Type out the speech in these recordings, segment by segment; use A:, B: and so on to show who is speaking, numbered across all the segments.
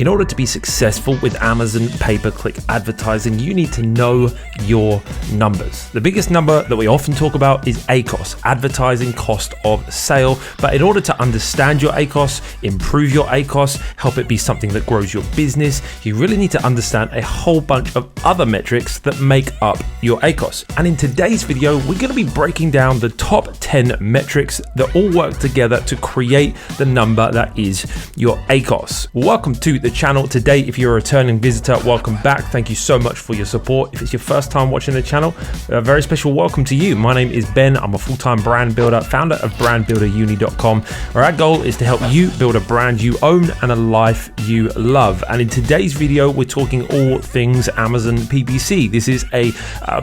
A: In order to be successful with Amazon pay-per-click advertising, you need to know your numbers. The biggest number that we often talk about is ACOS, advertising cost of sale. But in order to understand your ACOS, improve your ACOS, help it be something that grows your business, you really need to understand a whole bunch of other metrics that make up your ACOS. And in today's video, we're going to be breaking down the top 10 metrics that all work together to create the number that is your ACOS. Welcome to the channel today. If you're a returning visitor, welcome back. Thank you so much for your support. If it's your first time watching the channel, a very special welcome to you. My name is Ben. I'm a full-time brand builder, founder of brandbuilderuni.com, where our goal is to help you build a brand you own and a life you love. And in today's video, we're talking all things Amazon PPC. This is a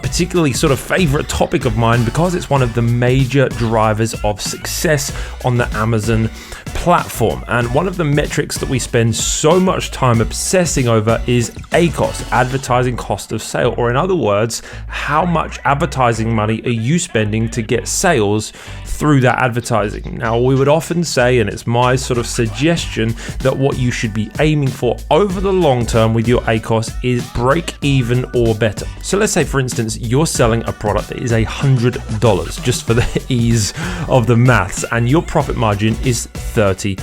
A: particularly sort of favorite topic of mine because it's one of the major drivers of success on the Amazon platform. And one of the metrics that we spend so much time obsessing over is ACOS, advertising cost of sale, or in other words, how much advertising money are you spending to get sales through that advertising. Now, we would often say, and it's my sort of suggestion, that what you should be aiming for over the long term with your ACOS is break even or better. So let's say, for instance, you're selling a product that is $100, just for the ease of the maths, and your profit margin is 30%.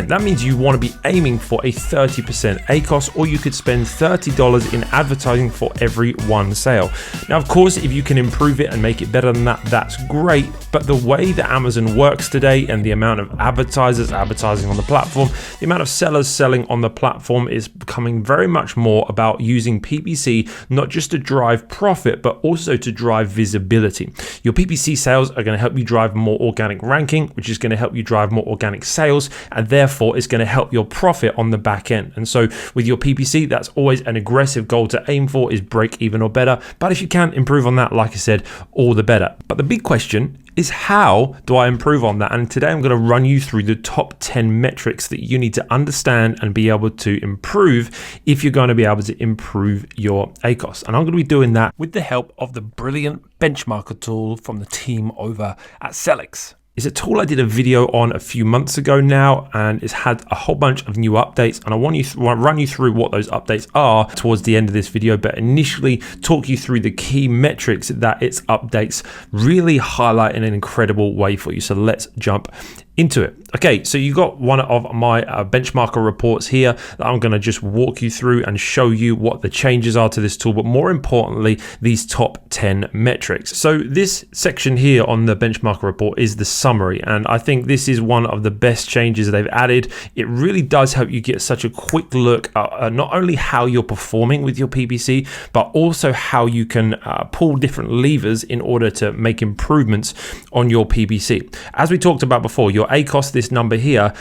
A: That means you want to be aiming for a 30% ACOS, or you could spend $30 in advertising for every one sale. Now, of course, if you can improve it and make it better than that, that's great. But the way that Amazon works today and the amount of advertisers advertising on the platform, the amount of sellers selling on the platform is becoming very much more about using PPC, not just to drive profit, but also to drive visibility. Your PPC sales are going to help you drive more organic ranking, which is going to help you drive more organic sales, and therefore it's going to help your profit on the back end. And so with your PPC, that's always an aggressive goal to aim for, is break even or better. But if you can improve on that, like I said, all the better. But the big question is, how do I improve on that? And today I'm going to run you through the top 10 metrics that you need to understand and be able to improve if you're going to be able to improve your ACOS. And I'm going to be doing that with the help of the brilliant benchmarker tool from the team over at Selix. It's a tool I did a video on a few months ago now, and it's had a whole bunch of new updates, and I want to run you through what those updates are towards the end of this video, but initially talk you through the key metrics that its updates really highlight in an incredible way for you. So let's jump into it. Okay, so you got one of my benchmarker reports here that I'm going to just walk you through and show you what the changes are to this tool, but more importantly, these top 10 metrics. So this section here on the benchmarker report is the summary, and I think this is one of the best changes they've added. It really does help you get such a quick look at not only how you're performing with your PPC, but also how you can pull different levers in order to make improvements on your PPC. As we talked about before, your ACOS, this number here,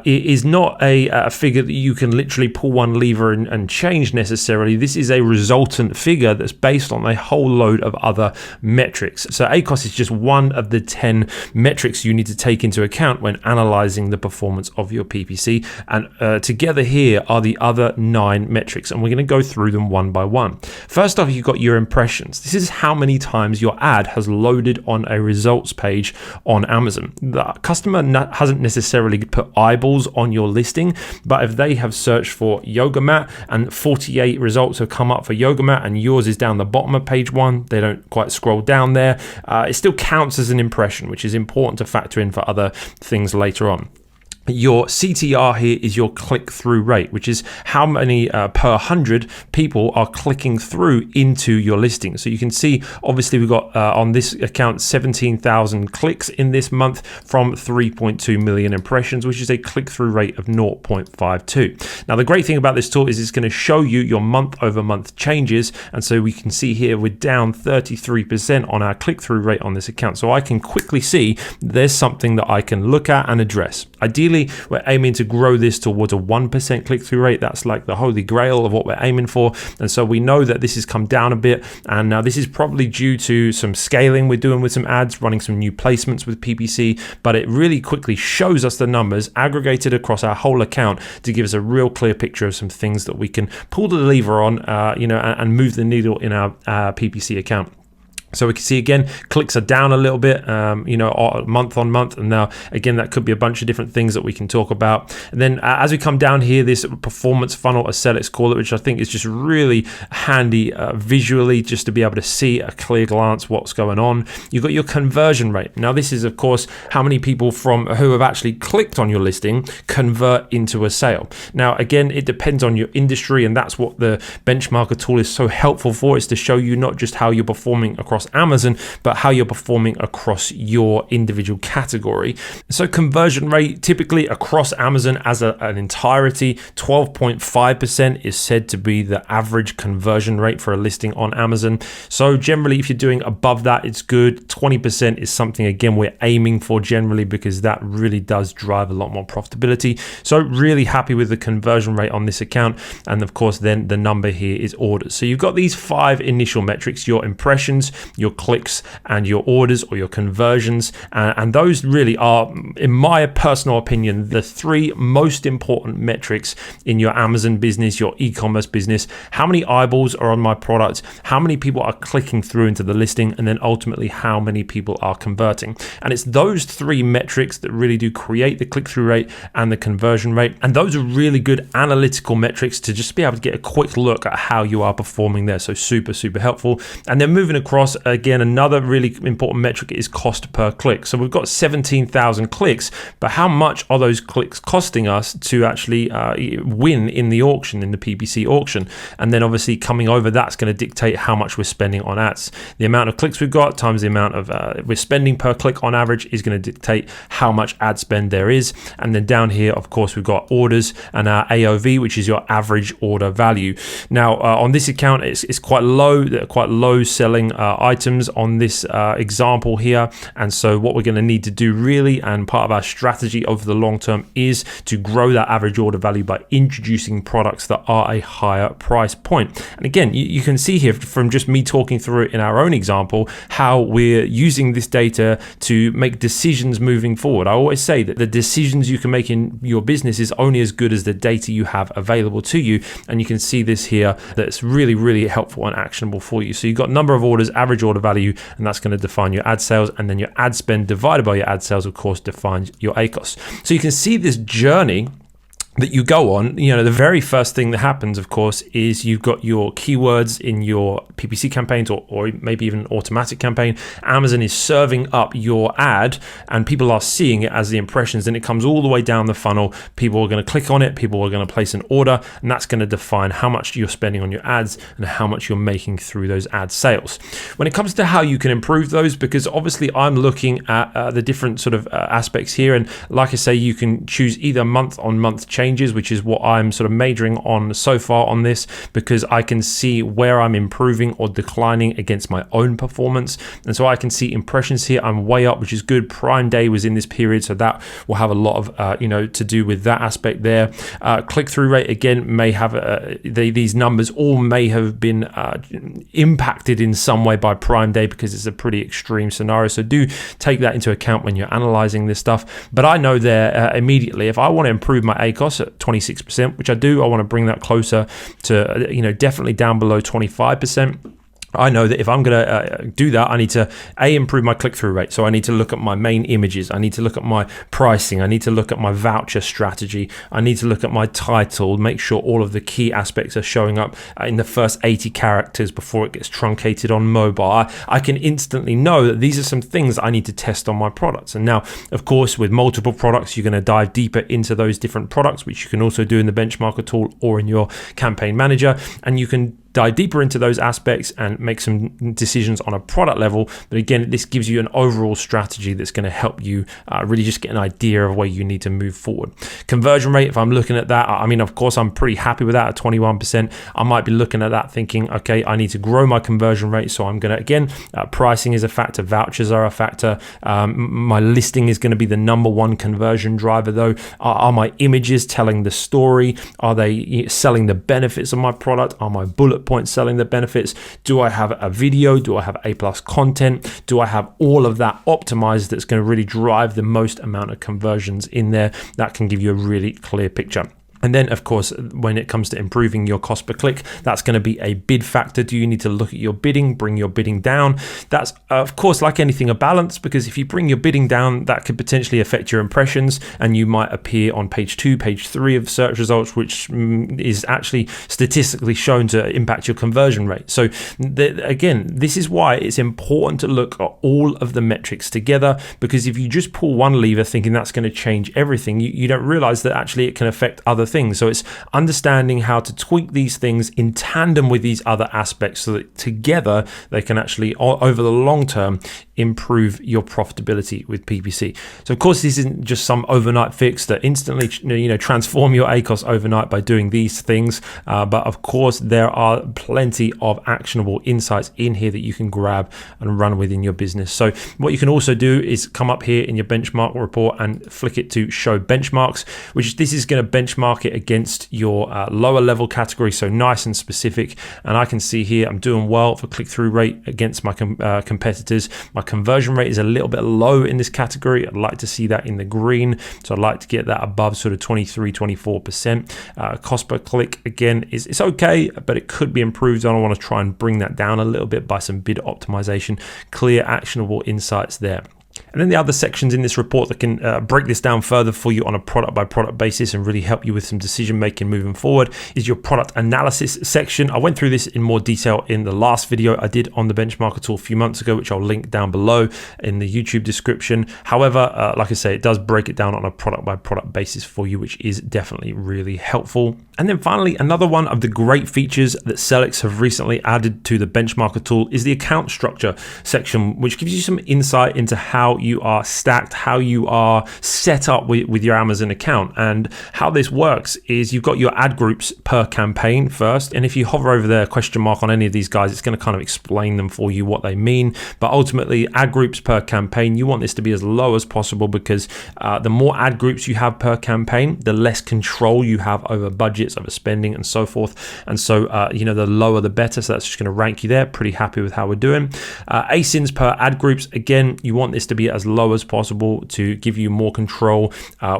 A: is not a figure that you can literally pull one lever and change necessarily. This is a resultant figure that's based on a whole load of other metrics. So ACOS is just one of the 10 metrics you need to take into account when analyzing the performance of your PPC. And together here are the other 9 metrics, and we're going to go through them one by one. First off, you've got your impressions. This is how many times your ad has loaded on a results page on Amazon. The customer hasn't necessarily put eyeballs on your listing, but if they have searched for yoga mat and 48 results have come up for yoga mat and yours is down the bottom of page 1, they don't quite scroll down there, it still counts as an impression, which is important to factor in for other things later on. Your CTR here is your click-through rate, which is how many per 100 people are clicking through into your listing. So you can see, obviously, we've got on this account 17,000 clicks in this month from 3.2 million impressions, which is a click-through rate of 0.52. Now, the great thing about this tool is it's going to show you your month-over-month changes, and so we can see here we're down 33% on our click-through rate on this account. So I can quickly see there's something that I can look at and address. Ideally, we're aiming to grow this towards a 1% click-through rate. That's like the holy grail of what we're aiming for. And so we know that this has come down a bit. And now this is probably due to some scaling we're doing with some ads, running some new placements with PPC, but it really quickly shows us the numbers aggregated across our whole account to give us a real clear picture of some things that we can pull the lever on, and move the needle in our PPC account. So we can see again, clicks are down a little bit, month on month. And now again, that could be a bunch of different things that we can talk about. And then as we come down here, this performance funnel, as let's call it, which I think is just really handy visually, just to be able to see a clear glance what's going on. You've got your conversion rate. Now this is of course how many people from who have actually clicked on your listing convert into a sale. Now again, it depends on your industry, and that's what the benchmarker tool is so helpful for, is to show you not just how you're performing across Amazon, but how you're performing across your individual category. So conversion rate typically across Amazon as an entirety, 12.5% is said to be the average conversion rate for a listing on Amazon. So generally, if you're doing above that, it's good. 20% is something again we're aiming for generally, because that really does drive a lot more profitability. So really happy with the conversion rate on this account. And of course, then the number here is orders. So you've got these 5 initial metrics: your impressions, your clicks, and your orders or your conversions. And those really are, in my personal opinion, the 3 most important metrics in your Amazon business, your e-commerce business. How many eyeballs are on my product? How many people are clicking through into the listing? And then ultimately, how many people are converting? And it's those 3 metrics that really do create the click-through rate and the conversion rate. And those are really good analytical metrics to just be able to get a quick look at how you are performing there. So super, super helpful. And then moving across, again, another really important metric is cost per click. So we've got 17,000 clicks, but how much are those clicks costing us to actually win in the auction, in the PPC auction? And then obviously coming over, that's going to dictate how much we're spending on ads. The amount of clicks we've got times the amount of we're spending per click on average is going to dictate how much ad spend there is. And then down here, of course, we've got orders and our AOV, which is your average order value. Now on this account, it's quite low selling items on this example here. And so what we're going to need to do really, and part of our strategy over the long term, is to grow that average order value by introducing products that are a higher price point. And again, you can see here from just me talking through it in our own example, how we're using this data to make decisions moving forward. I always say that the decisions you can make in your business is only as good as the data you have available to you. And you can see this here, that's really, really helpful and actionable for you. So you've got number of orders, average order value, and that's going to define your ad sales. And then your ad spend divided by your ad sales, of course, defines your ACOS. So you can see this journey that you go on. The very first thing that happens, of course, is you've got your keywords in your PPC campaigns, or maybe even an automatic campaign. Amazon is serving up your ad and people are seeing it as the impressions, and it comes all the way down the funnel. People are going to click on it, people are going to place an order, and that's going to define how much you're spending on your ads and how much you're making through those ad sales. When it comes to how you can improve those, because obviously I'm looking at the different sort of aspects here, and like I say, you can choose either month-on-month changes, which is what I'm sort of majoring on so far on this, because I can see where I'm improving or declining against my own performance. And so I can see impressions here, I'm way up, which is good. Prime Day was in this period, so that will have a lot of to do with that aspect there. Click-through rate, again, may have these numbers all may have been impacted in some way by Prime Day, because it's a pretty extreme scenario. So do take that into account when you're analyzing this stuff. But I know there immediately, if I want to improve my ACOS at 26%, which I do, I want to bring that closer to definitely down below 25%. I know that if I'm going to do that, I need to improve my click-through rate. So I need to look at my main images. I need to look at my pricing. I need to look at my voucher strategy. I need to look at my title, make sure all of the key aspects are showing up in the first 80 characters before it gets truncated on mobile. I can instantly know that these are some things I need to test on my products. And now, of course, with multiple products, you're going to dive deeper into those different products, which you can also do in the benchmarker tool or in your campaign manager. And you can dive deeper into those aspects and make some decisions on a product level. But again, this gives you an overall strategy that's going to help you really just get an idea of where you need to move forward. Conversion rate, if I'm looking at that, I mean, of course, I'm pretty happy with that at 21%. I might be looking at that thinking, okay, I need to grow my conversion rate. So I'm going to, again, pricing is a factor, vouchers are a factor. My listing is going to be the number one conversion driver though. Are my images telling the story? Are they selling the benefits of my product? Are my bullet points selling the benefits? Do I have a video? Do I have A+ content? Do I have all of that optimized that's going to really drive the most amount of conversions in there? That can give you a really clear picture. And then, of course, when it comes to improving your cost per click, that's going to be a bid factor. Do you need to look at your bidding, bring your bidding down? That's, of course, like anything, a balance, because if you bring your bidding down, that could potentially affect your impressions, and you might appear on page 2, page 3 of search results, which is actually statistically shown to impact your conversion rate. So again, this is why it's important to look at all of the metrics together, because if you just pull one lever thinking that's going to change everything, you don't realize that actually it can affect other things. So it's understanding how to tweak these things in tandem with these other aspects so that together they can actually, over the long term, improve your profitability with PPC. So of course, this isn't just some overnight fix that instantly transform your ACOS overnight by doing these things, but of course there are plenty of actionable insights in here that you can grab and run within your business. So what you can also do is come up here in your benchmark report and flick it to show benchmarks, which this is going to benchmark it against your lower level category, so nice and specific. And I can see here I'm doing well for click-through rate against my competitors. My conversion rate is a little bit low in this category. I'd like to see that in the green, so I'd like to get that above sort of 23-24%. Cost per click, again, it's okay, but it could be improved on. I want to try and bring that down a little bit by some bid optimization. Clear, actionable insights there. And then the other sections in this report that can break this down further for you on a product by product basis and really help you with some decision making moving forward is your product analysis section. I went through this in more detail in the last video I did on the benchmarker tool a few months ago, which I'll link down below in the YouTube description. However, like I say, it does break it down on a product by product basis for you, which is definitely really helpful. And then finally, another one of the great features that Sellics have recently added to the benchmarker tool is the account structure section, which gives you some insight into how you are stacked, how you are set up with your Amazon account. And how this works is you've got your ad groups per campaign first. And if you hover over the question mark on any of these guys, it's going to kind of explain them for you what they mean. But ultimately, ad groups per campaign, you want this to be as low as possible, because the more ad groups you have per campaign, the less control you have over budgets, over spending and so forth. And so, the lower the better. So that's just going to rank you there. Pretty happy with how we're doing. ASINs per ad groups, again, you want this to be as low as possible to give you more control.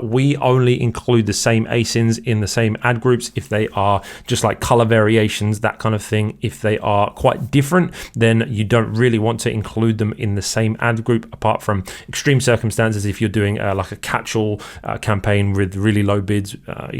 A: We only include the same ASINs in the same ad groups if they are just like color variations, that kind of thing. If they are quite different, then you don't really want to include them in the same ad group, apart from extreme circumstances. If you're doing like a catch-all campaign with really low bids,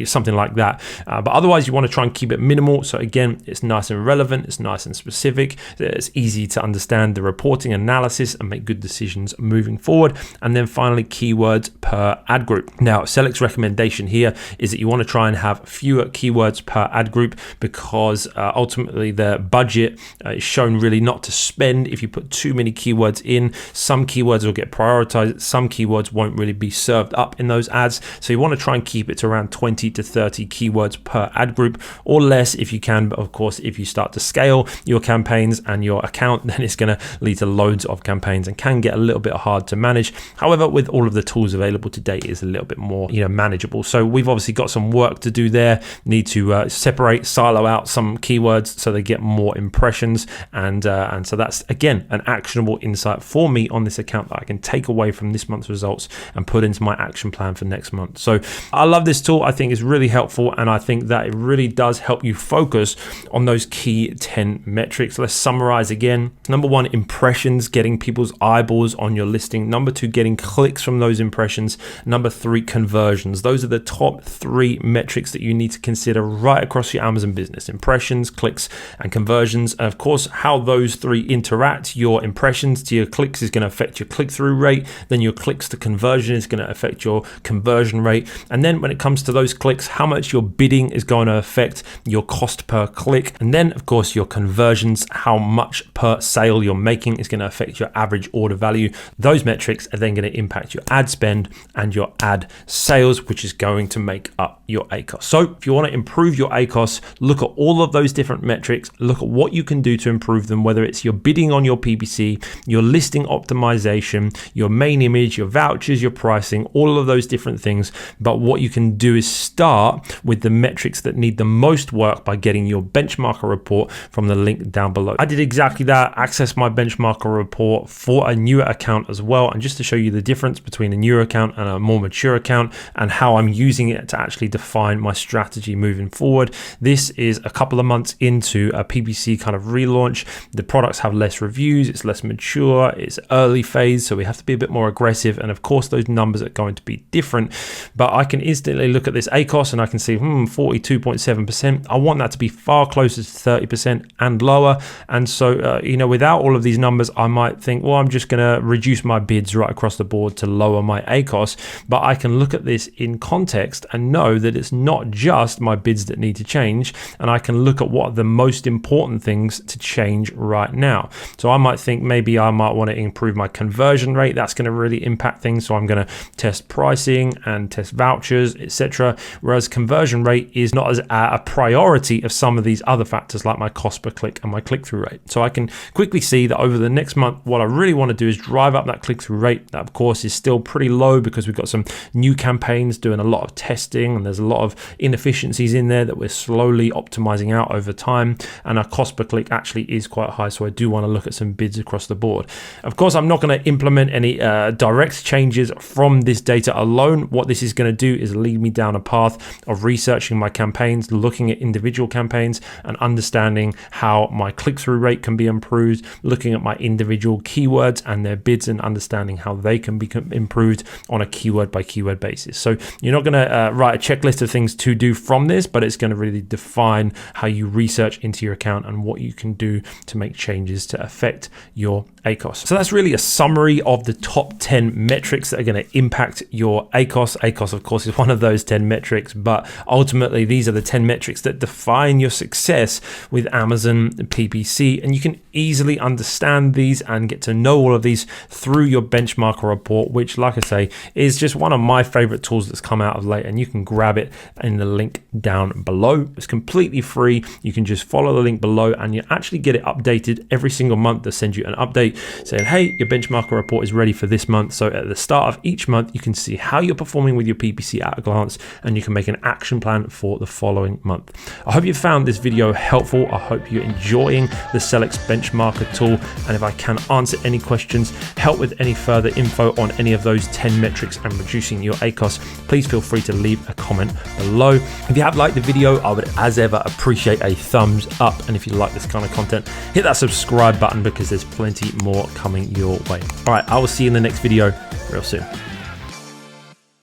A: something like that. But otherwise, you want to try and keep it minimal. So again, it's nice and relevant, it's nice and specific, it's easy to understand the reporting analysis and make good decisions moving forward. And then finally, keywords per ad group. Now, Sellic's recommendation here is that you want to try and have fewer keywords per ad group, because ultimately the budget is shown really not to spend if you put too many keywords in. Some keywords will get prioritized, some keywords won't really be served up in those ads. So you want to try and keep it to around 20 to 30 keywords per ad group, or less if you can. But of course, if you start to scale your campaigns and your account, then it's going to lead to loads of campaigns and can get a little bit hard to manage. However, with all of the tools available today, it's a little bit more manageable. So we've obviously got some work to do there. Need to silo out some keywords so they get more impressions, and so that's again an actionable insight for me on this account that I can take away from this month's results and put into my action plan for next month. So I love this tool. I think it's really helpful, and I think that it really does help you focus on those key 10 metrics. Let's summarize again. Number 1, impressions, getting people's eyeballs on your listing. Number 2, getting clicks from those impressions. Number 3, conversions. Those are the top 3 metrics that you need to consider right across your Amazon business: impressions, clicks, and conversions. And of course, how those 3 interact. Your impressions to your clicks is going to affect your click-through rate. Then your clicks to conversion is going to affect your conversion rate. And then when it comes to those clicks, how much your bidding is going to affect your cost per click. And then of course, your conversions, how much per sale you're making, is going to affect your average order value. Those metrics are then going to impact your ad spend and your ad sales, which is going to make up your ACOS. So if you want to improve your ACOS, look at all of those different metrics, look at what you can do to improve them, whether it's your bidding on your PPC, your listing optimization, your main image, your vouchers, your pricing, all of those different things. But what you can do is start with the metrics that need the most work by getting your benchmarker report from the link down below. I did exactly that. Access my benchmarker report for a newer account as well, and just to show you the difference between a newer account and a more mature account and how I'm using it to actually define my strategy moving forward. This is a couple of months into a PPC kind of relaunch. The products have less reviews, it's less mature, it's early phase, so we have to be a bit more aggressive, and of course those numbers are going to be different. But I can instantly look at this ACOS and I can see 42.7%. I want that to be far closer to 30% and lower. And so without all of these numbers, I might think, well, I'm just going to reduce my bids right across the board to lower my ACOS. But I can look at this in context and know that it's not just my bids that need to change, and I can look at what are the most important things to change right now. So I might think maybe I might want to improve my conversion rate. That's going to really impact things. So I'm going to test pricing and test vouchers, etc. Whereas conversion rate is not as a priority of some of these other factors like my cost per click and my click-through rate. So I can quickly see that over the next month, what I really want to do is drive up that click-through rate. That of course is still pretty low because we've got some new campaigns doing a lot of testing, and there's a lot of inefficiencies in there that we're slowly optimizing out over time. And our cost per click actually is quite high. So I do want to look at some bids across the board. Of course, I'm not going to implement any direct changes from this data alone. What this is going to do is lead me down a path of researching my campaigns, looking at individual campaigns and understanding how my click-through rate can be improved, looking at my individual keywords and their bids and understanding how they can be improved on a keyword by keyword basis. So you're not going to write a checklist of things to do from this, but it's going to really define how you research into your account and what you can do to make changes to affect your ACOS. So that's really a summary of the top 10 metrics that are going to impact your ACOS. ACOS, of course, is one of those 10 metrics, but ultimately these are the 10 metrics that define your success with Amazon PPC. And you can easily understand these and get to know all of these through your benchmarker report, which, like I say, is just one of my favorite tools that's come out of late. And you can grab it in the link down below. It's completely free. You can just follow the link below and you actually get it updated every single month. They send you an update saying, hey, your benchmarker report is ready for this month. So at the start of each month, you can see how you're performing with your PPC at a glance, and you can make an action plan for the following month. I hope you found this video helpful. I hope you're enjoying the Sellex benchmarker tool. And if I can answer any questions, help with any further info on any of those 10 metrics and reducing your ACOS, please feel free to leave a comment below. If you have liked the video, I would as ever appreciate a thumbs up. And if you like this kind of content, hit that subscribe button because there's plenty more coming your way. All right, I will see you in the next video real soon.